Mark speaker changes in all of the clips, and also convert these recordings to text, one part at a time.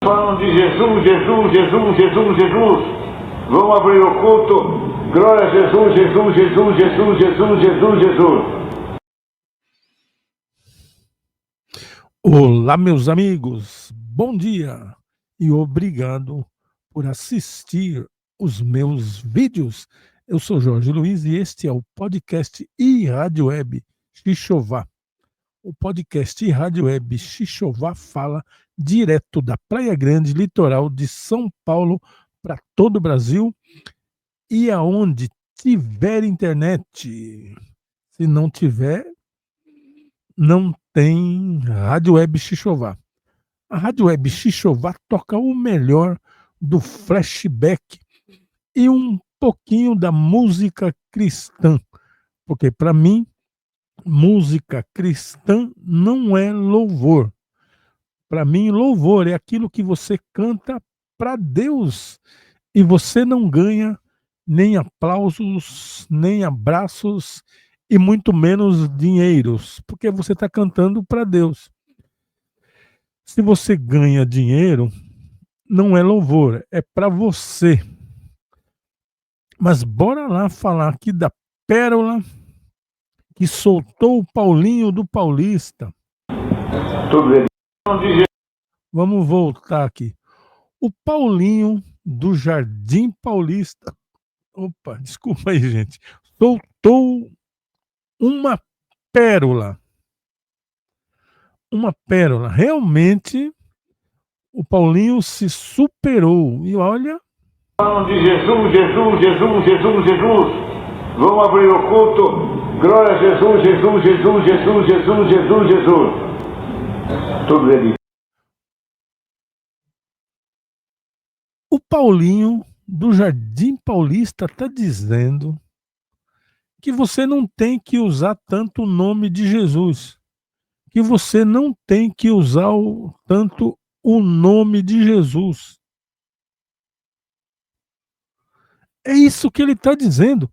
Speaker 1: Falam de Jesus, Jesus, Jesus, Jesus, Jesus. Vamos abrir o culto. Glória a Jesus, Jesus, Jesus, Jesus, Jesus, Jesus, Jesus.
Speaker 2: Olá, meus amigos, bom dia e obrigado por assistir os meus vídeos. Eu sou Jorge Luiz e este é o podcast e Rádio Web Xixová. O podcast e Rádio Web Xixová fala direto da Praia Grande, litoral de São Paulo, para todo o Brasil e aonde tiver internet. Se não tiver, não tem Rádio Web Xixová. A Rádio Web Xixová toca o melhor do flashback e um pouquinho da música cristã, porque para mim, música cristã não é louvor. Para mim, louvor é aquilo que você canta para Deus e você não ganha nem aplausos, nem abraços e muito menos dinheiros, porque você está cantando para Deus. Se você ganha dinheiro, não é louvor, é para você. Mas bora lá falar aqui da pérola que soltou o Paulinho do Paulista.
Speaker 1: Tudo bem.
Speaker 2: Vamos voltar aqui. O Paulinho do Jardim Paulista. Opa, desculpa aí, gente. Soltou uma pérola. Uma pérola. Realmente, o Paulinho se superou. E olha.
Speaker 1: Falam de Jesus, Jesus, Jesus, Jesus, Jesus. Vamos abrir o culto. Glória a Jesus, Jesus, Jesus, Jesus, Jesus, Jesus, Jesus. Tudo bem.
Speaker 2: O Paulinho do Jardim Paulista está dizendo que você não tem que usar tanto o nome de Jesus, que você não tem que usar tanto o nome de Jesus. É isso que ele está dizendo.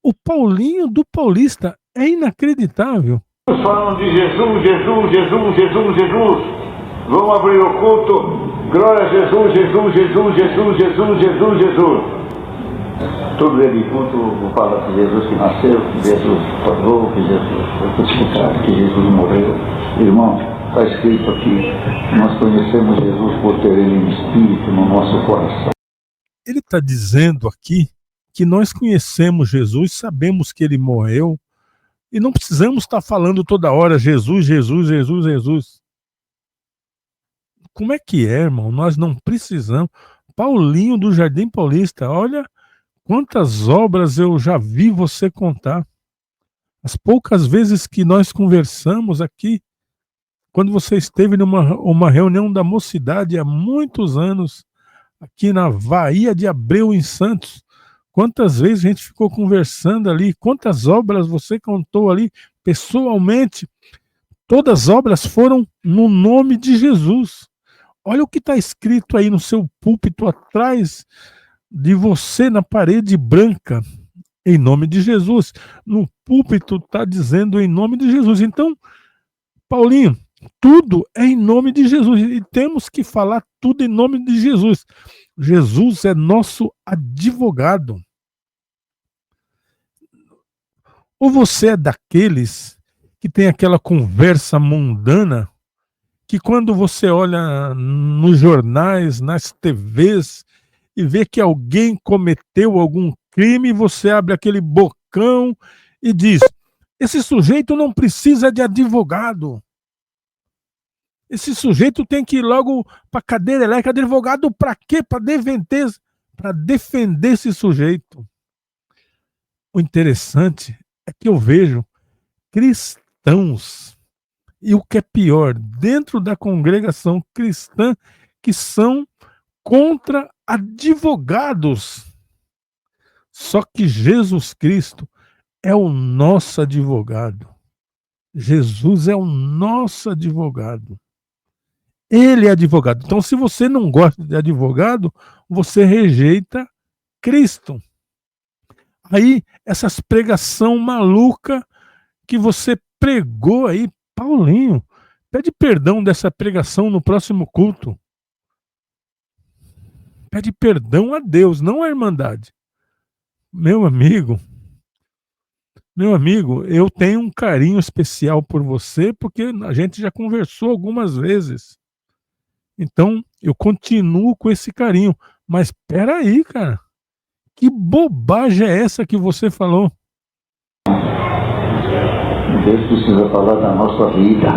Speaker 2: O Paulinho do Paulista é inacreditável.
Speaker 1: Falam de Jesus, Jesus, Jesus, Jesus, Jesus. Vamos abrir o culto. Glória a Jesus, Jesus, Jesus, Jesus, Jesus, Jesus, Jesus. Tudo bem, culto fala que Jesus que nasceu, que Jesus falou, que Jesus foi crucificado, que Jesus morreu. Irmão, está escrito aqui, nós conhecemos Jesus por ter ele em espírito no nosso coração.
Speaker 2: Ele está dizendo aqui que nós conhecemos Jesus, sabemos que ele morreu, e não precisamos estar falando toda hora Jesus, Jesus, Jesus, Jesus. Como é que é, irmão? Nós não precisamos. Paulinho do Jardim Paulista, olha quantas obras eu já vi você contar. As poucas vezes que nós conversamos aqui, quando você esteve numa reunião da mocidade há muitos anos, aqui na Baía de Abreu, em Santos, quantas vezes a gente ficou conversando ali, quantas obras você contou ali pessoalmente. Todas as obras foram no nome de Jesus. Olha o que está escrito aí no seu púlpito atrás de você na parede branca, em nome de Jesus. No púlpito está dizendo em nome de Jesus. Então, Paulinho, tudo é em nome de Jesus e temos que falar tudo em nome de Jesus. Jesus é nosso advogado. Ou você é daqueles que tem aquela conversa mundana que quando você olha nos jornais, nas TVs e vê que alguém cometeu algum crime, você abre aquele bocão e diz: esse sujeito não precisa de advogado. Esse sujeito tem que ir logo para a cadeira elétrica. Advogado para quê? Para defender esse sujeito. O interessante é que eu vejo cristãos, e o que é pior, dentro da congregação cristã, que são contra advogados. Só que Jesus Cristo é o nosso advogado. Jesus é o nosso advogado. Ele é advogado. Então, se você não gosta de advogado, você rejeita Cristo. Aí, essas pregação maluca que você pregou aí, Paulinho, pede perdão dessa pregação no próximo culto. pede perdão a Deus, não à Irmandade. Meu amigo, eu tenho um carinho especial por você, porque a gente já conversou algumas vezes. Então, eu continuo com esse carinho. Mas espera aí, cara. Que bobagem é essa que você falou?
Speaker 1: Deus precisa falar da nossa vida,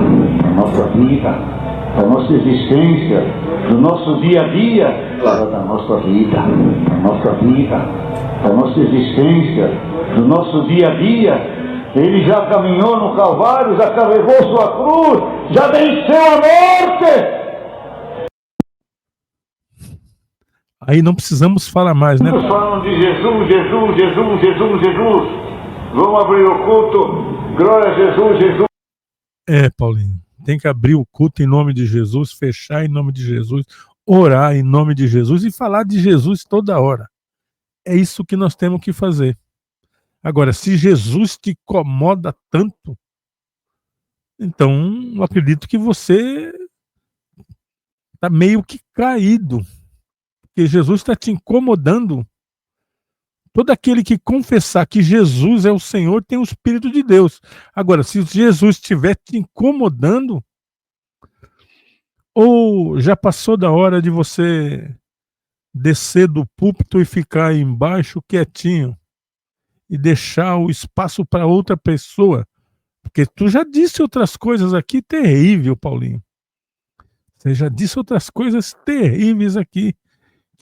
Speaker 1: da nossa existência, do nosso dia a dia, falar da nossa vida, da nossa existência, do nosso dia a dia. Ele já caminhou no Calvário, já carregou sua cruz, já venceu a morte.
Speaker 2: Aí não precisamos falar mais, né?
Speaker 1: Todos falam de Jesus, Jesus, Jesus, Jesus, Jesus. Vamos abrir o culto. Glória a Jesus, Jesus.
Speaker 2: Paulinho, tem que abrir o culto em nome de Jesus, fechar em nome de Jesus, orar em nome de Jesus e falar de Jesus toda hora. É isso que nós temos que fazer. Agora, se Jesus te incomoda tanto, então eu acredito que você está meio que caído, porque Jesus está te incomodando. Todo aquele que confessar que Jesus é o Senhor tem o Espírito de Deus. Agora, se Jesus estiver te incomodando, ou já passou da hora de você descer do púlpito e ficar aí embaixo quietinho e deixar o espaço para outra pessoa? Porque tu já disse outras coisas aqui terrível, Paulinho. Você já disse outras coisas terríveis aqui.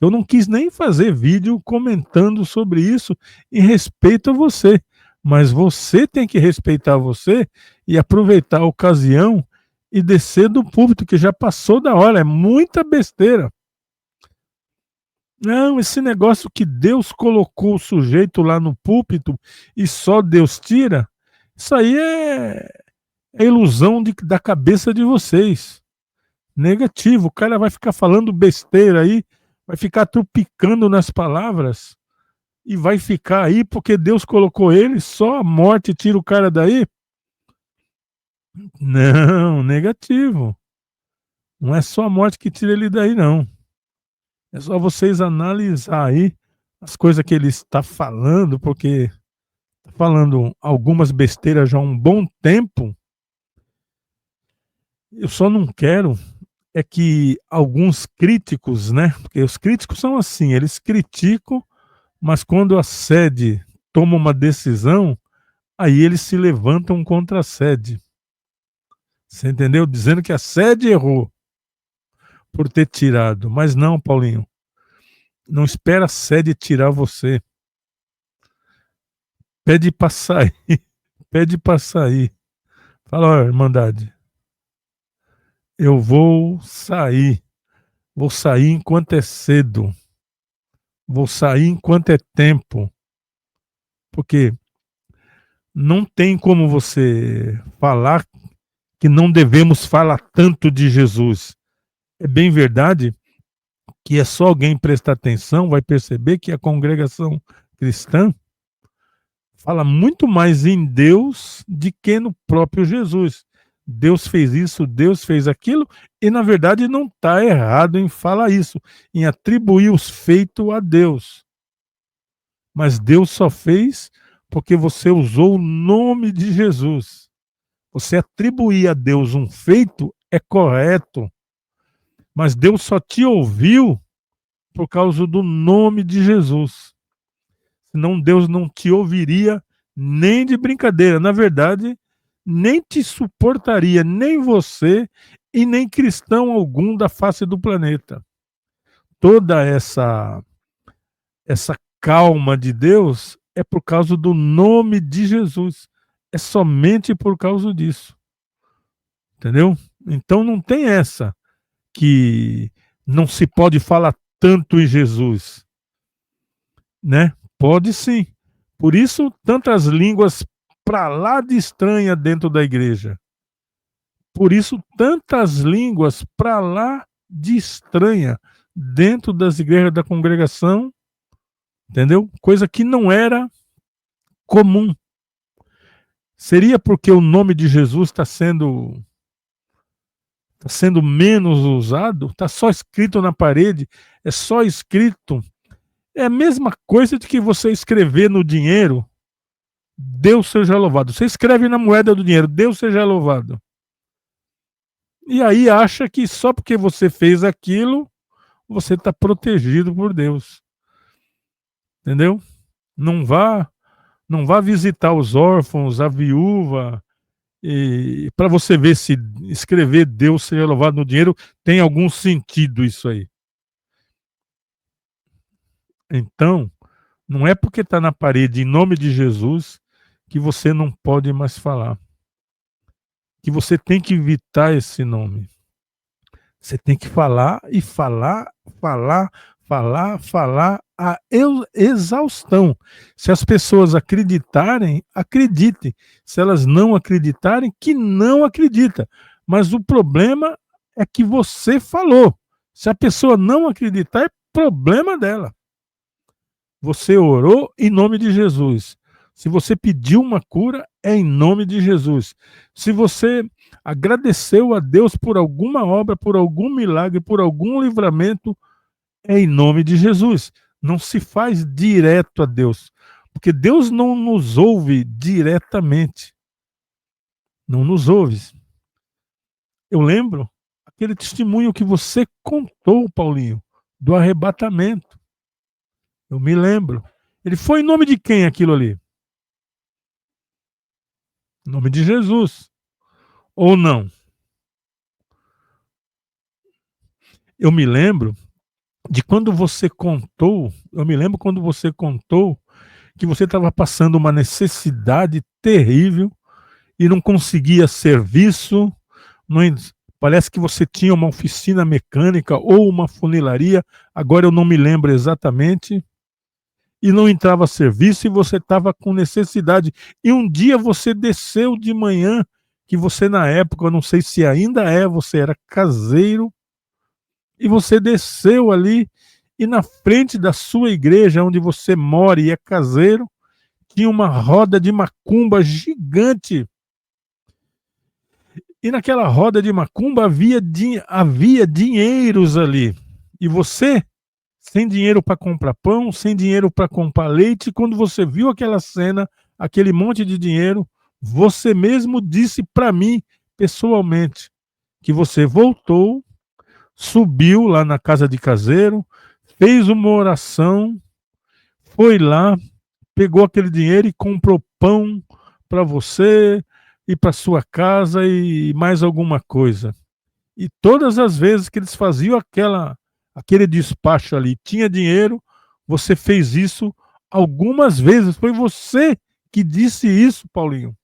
Speaker 2: Eu não quis nem fazer vídeo comentando sobre isso em respeito a você. Mas você tem que respeitar você e aproveitar a ocasião e descer do púlpito, que já passou da hora. É muita besteira. Não, esse negócio que Deus colocou o sujeito lá no púlpito e só Deus tira, isso aí é ilusão da cabeça de vocês. Negativo. O cara vai ficar falando besteira aí, vai ficar tropicando nas palavras e vai ficar aí porque Deus colocou ele, só a morte tira o cara daí? Não, negativo. Não é só a morte que tira ele daí, não. É só vocês analisar aí as coisas que ele está falando, porque está falando algumas besteiras já há um bom tempo. Eu só não quero é que alguns críticos, né? Porque os críticos são assim, eles criticam, mas quando a sede toma uma decisão, aí eles se levantam contra a sede. Você entendeu? Dizendo que a sede errou por ter tirado. Mas não, Paulinho. Não espera a sede tirar você. Pede para sair. Pede para sair. Fala, ó, Irmandade. Eu vou sair. Vou sair enquanto é cedo. Vou sair enquanto é tempo. Porque não tem como você falar que não devemos falar tanto de Jesus. É bem verdade que é só alguém prestar atenção, vai perceber que a congregação cristã fala muito mais em Deus do que no próprio Jesus. Deus fez isso, Deus fez aquilo, e na verdade não está errado em falar isso, em atribuir os feitos a Deus. Mas Deus só fez porque você usou o nome de Jesus. Você atribuir a Deus um feito é correto, mas Deus só te ouviu por causa do nome de Jesus. Senão Deus não te ouviria nem de brincadeira. Na verdade, nem te suportaria, nem você e nem cristão algum da face do planeta. Toda essa calma de Deus é por causa do nome de Jesus. É somente por causa disso. Entendeu? Então não tem essa que não se pode falar tanto em Jesus, né? Pode sim. Por isso, tantas línguas para lá de estranha dentro da igreja. Por isso, tantas línguas para lá de estranha dentro das igrejas da congregação, entendeu? Coisa que não era comum. Seria porque o nome de Jesus está sendo está sendo menos usado, está só escrito na parede, é só escrito. É a mesma coisa de que você escrever no dinheiro, Deus seja louvado. Você escreve na moeda do dinheiro, Deus seja louvado. E aí acha que só porque você fez aquilo, você está protegido por Deus. Entendeu? Não vá, não vá visitar os órfãos, a viúva, e para você ver se escrever Deus seja louvado no dinheiro tem algum sentido isso aí. Então, não é porque está na parede em nome de Jesus que você não pode mais falar. Que você tem que evitar esse nome. Você tem que falar e falar, falar, falar, falar a exaustão. Se as pessoas acreditarem, acreditem. Se elas não acreditarem, que não acredita. Mas o problema é que você falou. Se a pessoa não acreditar, é problema dela. Você orou em nome de Jesus. Se você pediu uma cura, é em nome de Jesus. Se você agradeceu a Deus por alguma obra, por algum milagre, por algum livramento, é em nome de Jesus. Não se faz direto a Deus, porque Deus não nos ouve diretamente. Não nos ouve. Eu lembro aquele testemunho que você contou, Paulinho, do arrebatamento. Eu me lembro. Ele foi em nome de quem aquilo ali? Em nome de Jesus. Ou não? Eu me lembro de quando você contou, eu me lembro quando você contou que você estava passando uma necessidade terrível e não conseguia serviço, não, parece que você tinha uma oficina mecânica ou uma funilaria, agora eu não me lembro exatamente, e não entrava serviço e você estava com necessidade. E um dia você desceu de manhã, que você na época, eu não sei se ainda é, você era caseiro, e você desceu ali e na frente da sua igreja, onde você mora e é caseiro, tinha uma roda de macumba gigante. E naquela roda de macumba havia dinheiros ali. E você, sem dinheiro para comprar pão, sem dinheiro para comprar leite, quando você viu aquela cena, aquele monte de dinheiro, você mesmo disse para mim, pessoalmente, que você voltou, subiu lá na casa de caseiro, fez uma oração, foi lá, pegou aquele dinheiro e comprou pão para você e para sua casa e mais alguma coisa. E todas as vezes que eles faziam aquele despacho ali, tinha dinheiro, você fez isso algumas vezes. Foi você que disse isso, Paulinho.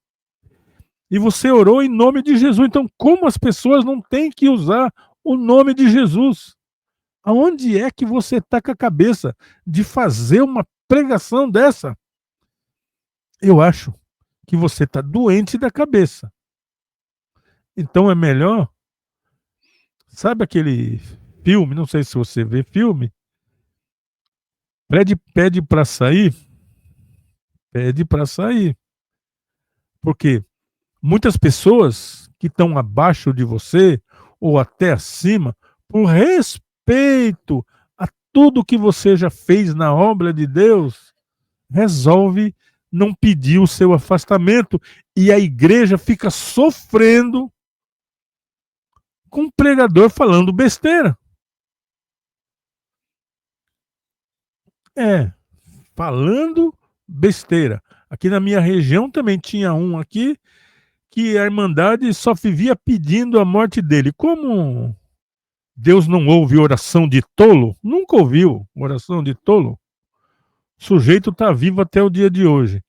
Speaker 2: E você orou em nome de Jesus. Então, como as pessoas não têm que usar o nome de Jesus? Aonde é que você está com a cabeça de fazer uma pregação dessa? Eu acho que você está doente da cabeça. Então é melhor, sabe aquele filme, não sei se você vê filme, pede para sair, pede para sair. Porque muitas pessoas que estão abaixo de você ou até acima, por respeito a tudo que você já fez na obra de Deus, resolve não pedir o seu afastamento e a igreja fica sofrendo com um pregador falando besteira. É, falando besteira. Aqui na minha região também tinha um aqui que a Irmandade só vivia pedindo a morte dele. Como Deus não ouve oração de tolo, nunca ouviu oração de tolo. O sujeito está vivo até o dia de hoje.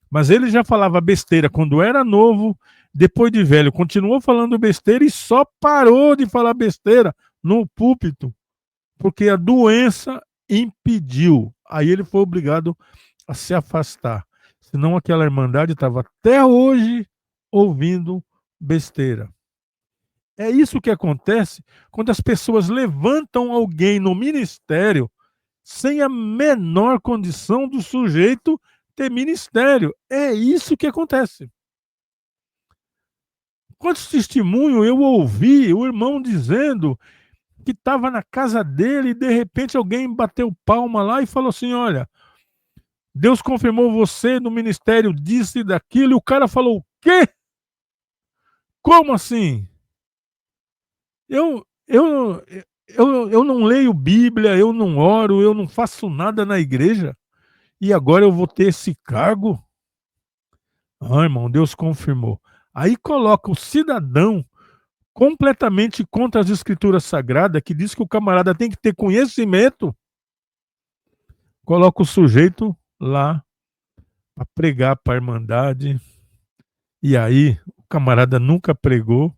Speaker 2: Mas ele já falava besteira quando era novo, depois de velho, continuou falando besteira e só parou de falar besteira no púlpito, porque a doença impediu. Aí ele foi obrigado a se afastar. Senão aquela irmandade estava até hoje ouvindo besteira. É isso que acontece quando as pessoas levantam alguém no ministério sem a menor condição do sujeito ter ministério. É isso que acontece. Quantos testemunhos eu ouvi o irmão dizendo que estava na casa dele e de repente alguém bateu palma lá e falou assim: olha, Deus confirmou você no ministério disso e daquilo, e o cara falou: o quê? Como assim? Eu, eu, eu não leio Bíblia, eu não oro, eu não faço nada na igreja, e agora eu vou ter esse cargo? Ah, irmão, Deus confirmou. Aí coloca o cidadão completamente contra as escrituras sagradas, que diz que o camarada tem que ter conhecimento, coloca o sujeito lá para pregar para a Irmandade, e aí o camarada nunca pregou,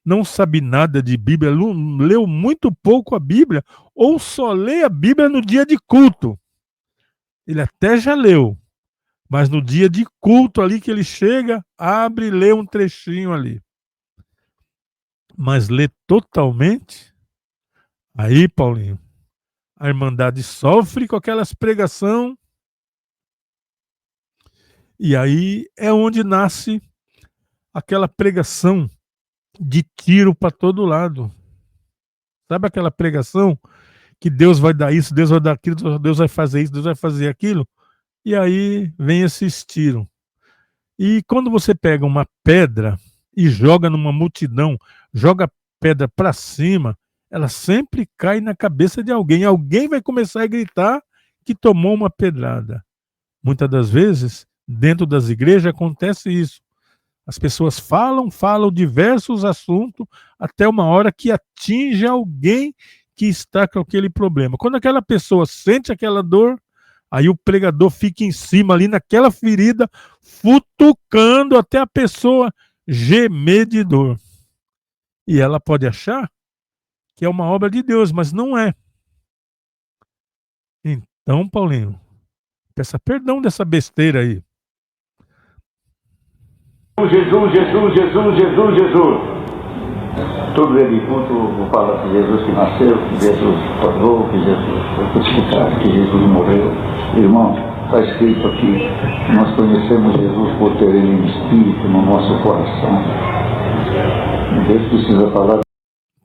Speaker 2: não sabe nada de Bíblia, leu muito pouco a Bíblia, ou só lê a Bíblia no dia de culto. Ele até já leu, mas no dia de culto ali que ele chega, abre e lê um trechinho ali. Mas lê totalmente? Aí, Paulinho, a Irmandade sofre com aquelas pregação, e aí é onde nasce aquela pregação de tiro para todo lado. Sabe aquela pregação que Deus vai dar isso, Deus vai dar aquilo, Deus vai fazer isso, Deus vai fazer aquilo? E aí vem esses tiros. E quando você pega uma pedra e joga numa multidão, joga a pedra para cima, ela sempre cai na cabeça de alguém. Alguém vai começar a gritar que tomou uma pedrada. Muitas das vezes, dentro das igrejas, acontece isso. As pessoas falam diversos assuntos até uma hora que atinge alguém que está com aquele problema. Quando aquela pessoa sente aquela dor, aí o pregador fica em cima ali naquela ferida, futucando até a pessoa gemer de dor. E ela pode achar que é uma obra de Deus, mas não é. Então, Paulinho, peça perdão dessa besteira aí.
Speaker 1: Jesus, Jesus, Jesus, Jesus, Jesus. Todo dia de culto fala que Jesus que nasceu, que Jesus tornou, que Jesus foi crucificado, que Jesus morreu. Irmão, está escrito aqui, nós conhecemos Jesus por ter ele em espírito no nosso coração. Deus precisa falar.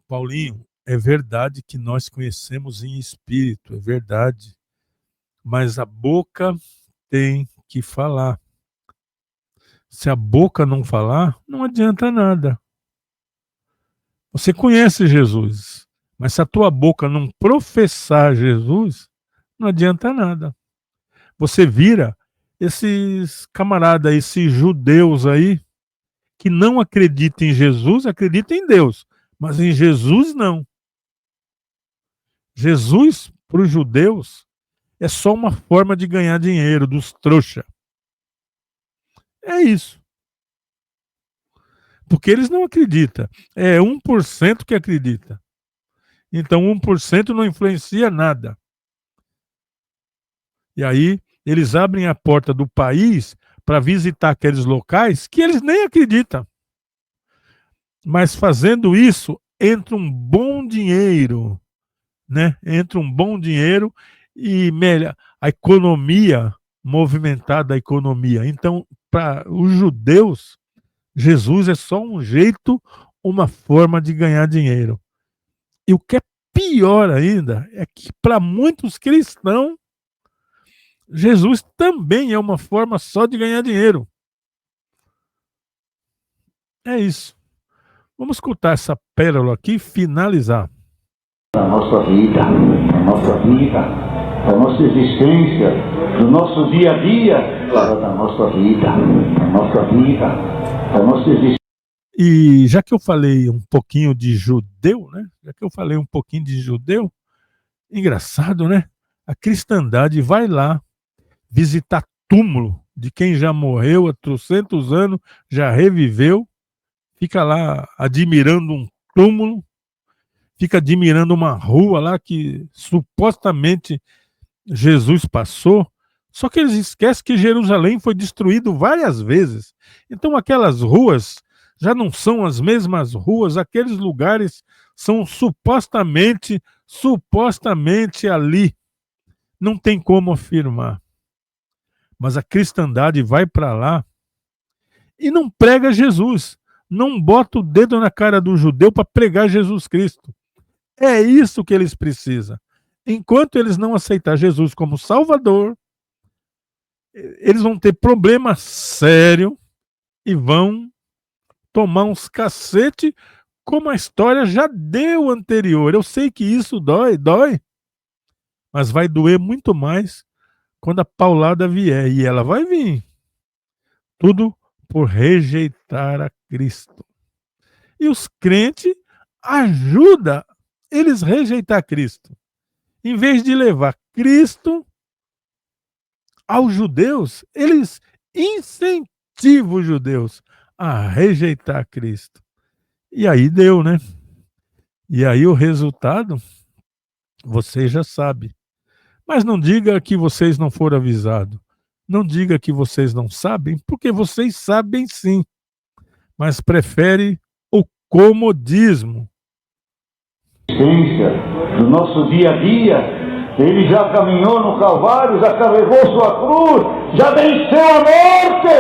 Speaker 2: Paulinho, é verdade que nós conhecemos em espírito, é verdade. Mas a boca tem que falar. Se a boca não falar, não adianta nada. Você conhece Jesus, mas se a tua boca não professar Jesus, não adianta nada. Você vira esses camaradas, esses judeus aí, que não acreditam em Jesus, acreditam em Deus, mas em Jesus não. Jesus, para os judeus, é só uma forma de ganhar dinheiro dos trouxa. É isso. Porque eles não acreditam. É 1% que acredita. Então 1% não influencia nada. E aí eles abrem a porta do país para visitar aqueles locais que eles nem acreditam. Mas fazendo isso, entra um bom dinheiro, né? Entra um bom dinheiro e melhora a economia, movimentada a economia. Então, para os judeus, Jesus é só um jeito, uma forma de ganhar dinheiro. E o que é pior ainda é que para muitos cristãos, Jesus também é uma forma só de ganhar dinheiro. É isso. Vamos escutar essa pérola aqui e finalizar.
Speaker 1: A nossa vida, da nossa existência, do nosso dia a dia, da nossa vida, da nossa existência.
Speaker 2: E já que eu falei um pouquinho de judeu, né? Engraçado, né? A cristandade vai lá visitar túmulo de quem já morreu há 300 anos, já reviveu, fica lá admirando um túmulo, fica admirando uma rua lá que supostamente Jesus passou, só que eles esquecem que Jerusalém foi destruído várias vezes. Então aquelas ruas já não são as mesmas ruas, aqueles lugares são supostamente ali. Não tem como afirmar. Mas a cristandade vai para lá e não prega Jesus, não bota o dedo na cara do judeu para pregar Jesus Cristo. É isso que eles precisam. Enquanto eles não aceitar Jesus como Salvador, eles vão ter problema sério e vão tomar uns cacete como a história já deu anterior. Eu sei que isso dói, mas vai doer muito mais quando a paulada vier, e ela vai vir. Tudo por rejeitar a Cristo. E os crentes ajudam eles a rejeitar Cristo. Em vez de levar Cristo aos judeus, eles incentivam os judeus a rejeitar Cristo. E aí deu, né? E aí o resultado, você já sabe. Mas não diga que vocês não foram avisados. Não diga que vocês não sabem, porque vocês sabem sim. Mas prefere o comodismo.
Speaker 1: Do nosso dia a dia, ele já caminhou no Calvário, já carregou sua cruz, já venceu a morte.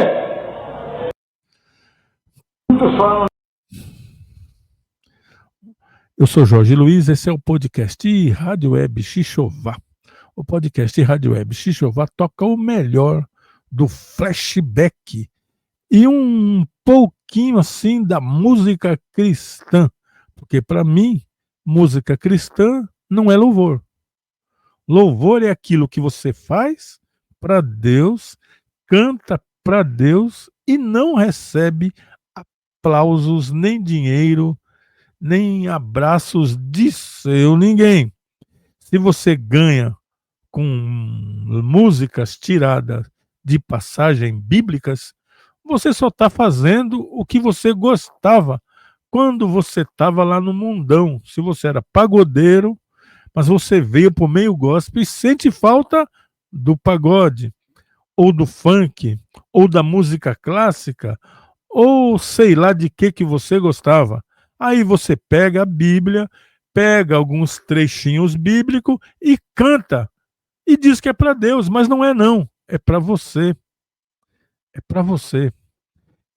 Speaker 1: Muitos falam.
Speaker 2: Eu sou Jorge Luiz, esse é o podcast Rádio Web Xixová. O podcast Rádio Web Xixová toca o melhor do flashback e um pouquinho assim da música cristã, porque para mim, música cristã não é louvor. Louvor é aquilo que você faz para Deus, canta para Deus e não recebe aplausos, nem dinheiro, nem abraços de seu ninguém. Se você ganha com músicas tiradas de passagens bíblicas, você só está fazendo o que você gostava quando você estava lá no mundão. Se você era pagodeiro, mas você veio para o meio gospel e sente falta do pagode, ou do funk, ou da música clássica, ou sei lá de que você gostava. Aí você pega a Bíblia, pega alguns trechinhos bíblicos e canta. E diz que é para Deus, mas não é não. É para você. É para você.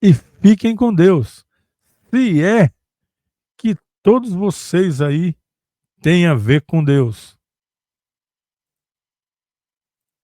Speaker 2: E fiquem com Deus. Se é que todos vocês aí têm a ver com Deus.